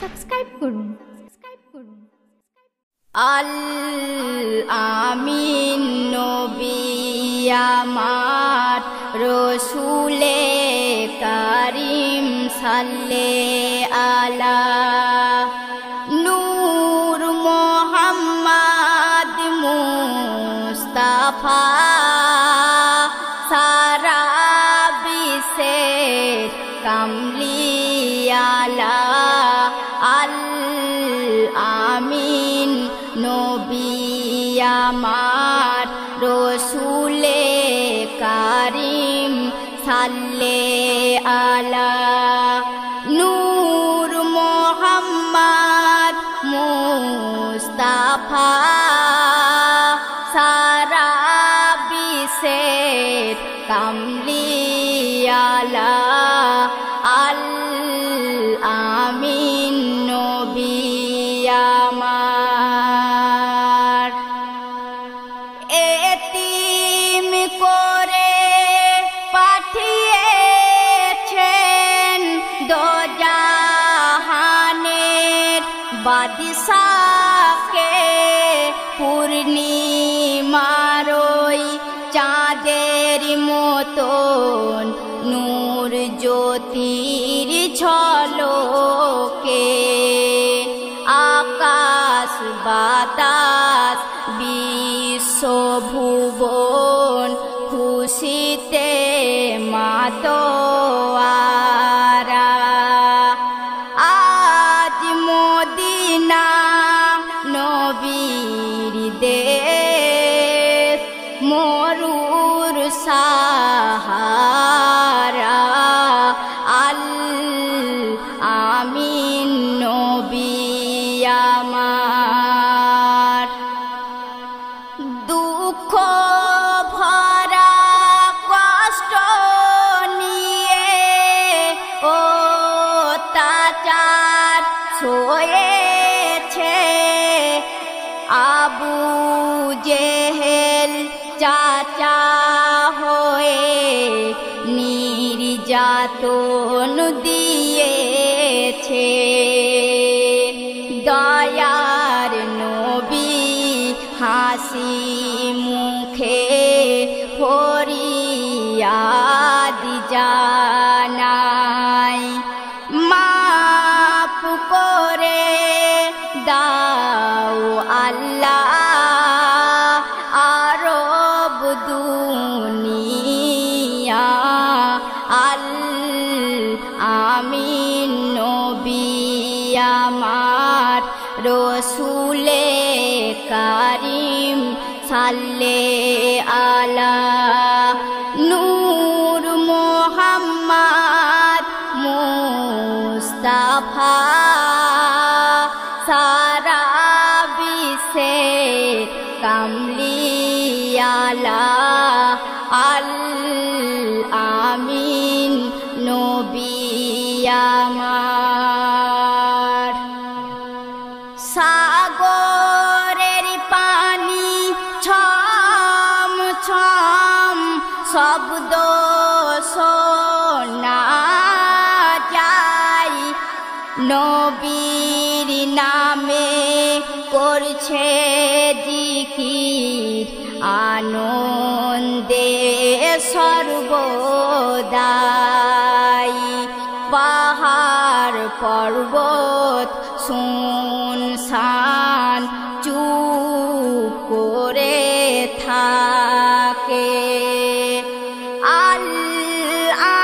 Subscribe করুন। আল আমিন নবী আমার রসুলে কারিম সাল্লে আলা নূর মোহাম্মদ মুস্তাফা সারা বিশ্বের কামলিয়ালা আল আমিন নবী আমার রসুলে কারিম সাল্লে আলা নূর মোহাম্মদ মুস্তাফা সারা বিশ্বের কামলিয়ালা আল আমিন নবী আমার এতিম করে পাঠিয়েছেন দোজাহানের বাদশাকে পূর্ণিমার ওই চাঁদের মতন নূর জ্যোতির ঝলকে আকাশ বাতাস বিশ্বভুবন খুশিতে মাতোয়ারা আজ মদিনা নবীর দেশ মরুর সাহারা আল আমিন নবী আমার দুঃখ ভরা কষ্ট নিয়ে অত্যাচার সয়েছে আবু জেহেল চাচা হয়ে নির্যাতন দিয়েছে দয়ার নবী হাসি মুখে ফরিয়াদ জানাই মাফ করে দাও আল্লাহ আরব দুনিয়া আল আমিন নবী আমার রসুলে কারিম সাল্লে আলা নূর মোহাম্মদ মুস্তাফা সারা বিশ্বের কামলিয়ালা আল আমিন নবী আমার সাগরের পানি ছম ছম শব্দ শোনা যায় নবীর নামে করছে জিকির আনন্দে সর্বদাই পাহাড় পর্বত শুনশান চুপ করে থাকে আল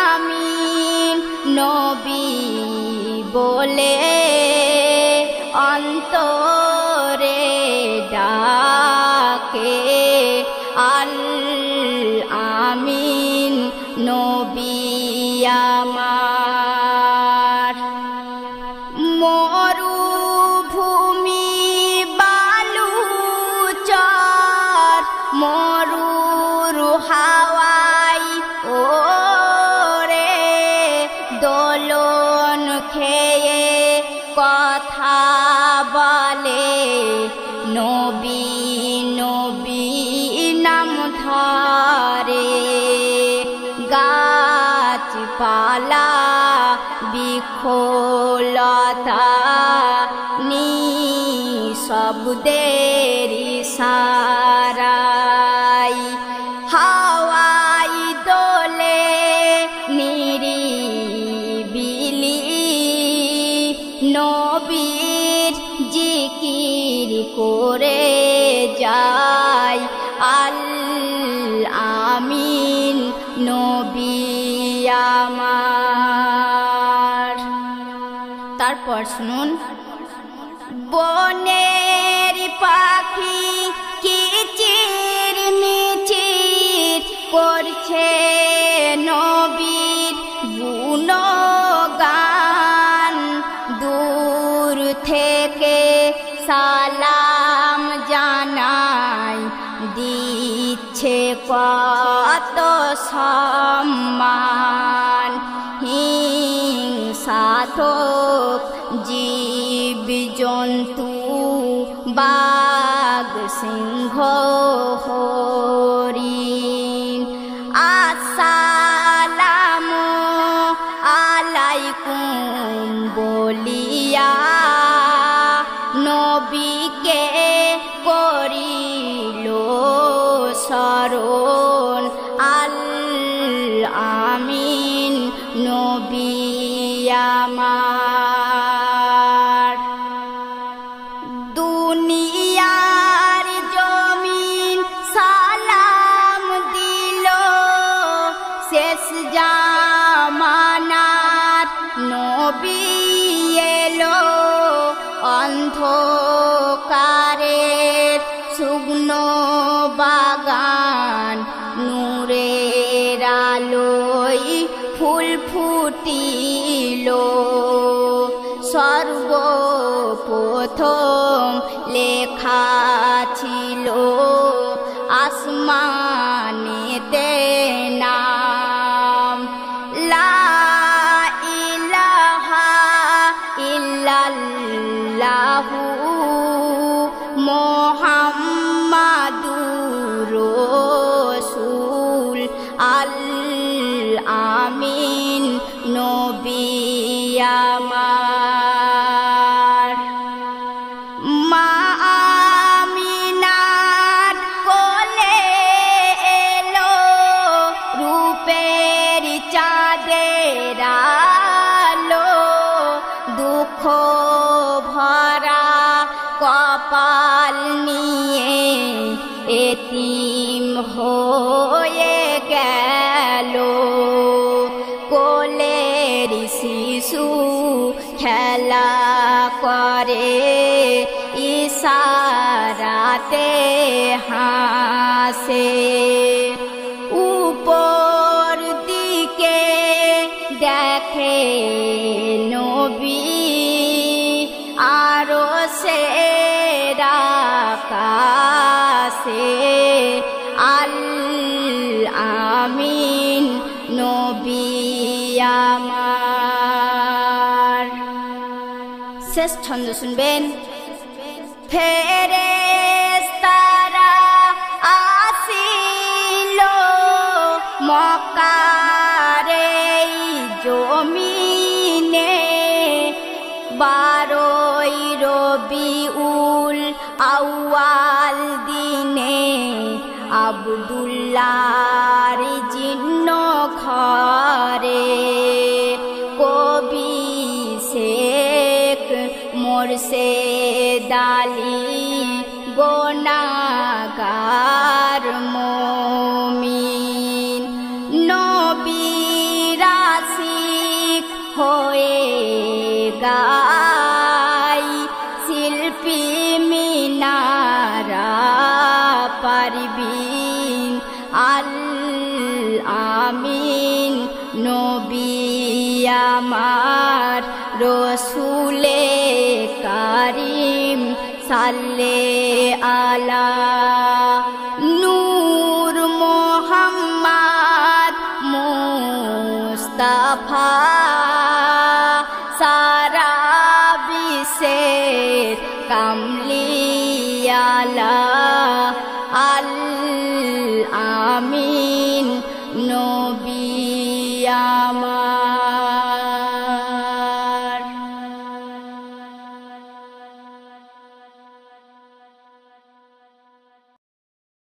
আমিন নবী বলে অন্তরে ডাকে আল আমিন নবী আমার মরুভূমি বালুচর মরুর হাওয়াই ওরে দোলন খেয়ে কথা বলে নবী নবী নাম ধরে গাছপালা বিখলতা শব্দের ইশারায় হাওয়াই দোলে নিরিবিলি নবীর জিকির করে যায় আল আমিন নবী আমার। তারপর শুনুন, বনের পাখি কিচির মিচির করছে নবীর গুণগান, দূর থেকে সালাম জানাই দিচ্ছে কত সম্মান। হিংসাত্মক জীব জন্তু বাঘ সিংহ হরিণ আসসালামু আলাইকুম বলিয়া নবীকে করিল স্মরণ আল আমিন নবী আমার। দুনিয়ার জমিন সালাম দিল শেষ জামানার নবী এলো, অন্ধকারের শুকনো বাগান নূরের আলোয় ফুল ফুটিল। সর্বপ্রথম লেখা ছিল আসমানেতে নাম লা ইলাহা ইল্লাল্লাহু মুহাম্মাদুর রাসূল আল আমিন নবী আমার। মা আমিনার কোলে এলো রূপের চাঁদের আলো, দুঃখ ভরা কপাল নিয়ে এতিম হয়ে গেল। কোলের শিশু খেলা করে ইশারাতে হাসে, উপর দিকে দেখে নবী আরশের আকাশে আল আমিন নবী আমার। শেষ ছন্দ শুনবেন। ফেরেশতারা আসিল মক্কার এই জমিনে, 12ই রবিউল আউয়াল দিনে আব্দুল্লাহর জিন্ন ঘরে কবি শেখ মোরশেদ আলী গুনাহগার মুমিন নবীর আশিক হয়ে গায় শিল্পী মিনারা পারবিন আল আমিন নবী আমার। রসুলে কারিম সাল্লে আলা নূর মোহাম্মদ মুস্তাফা, সারা বিশ্বের কামলিয়ালা আল আমিন।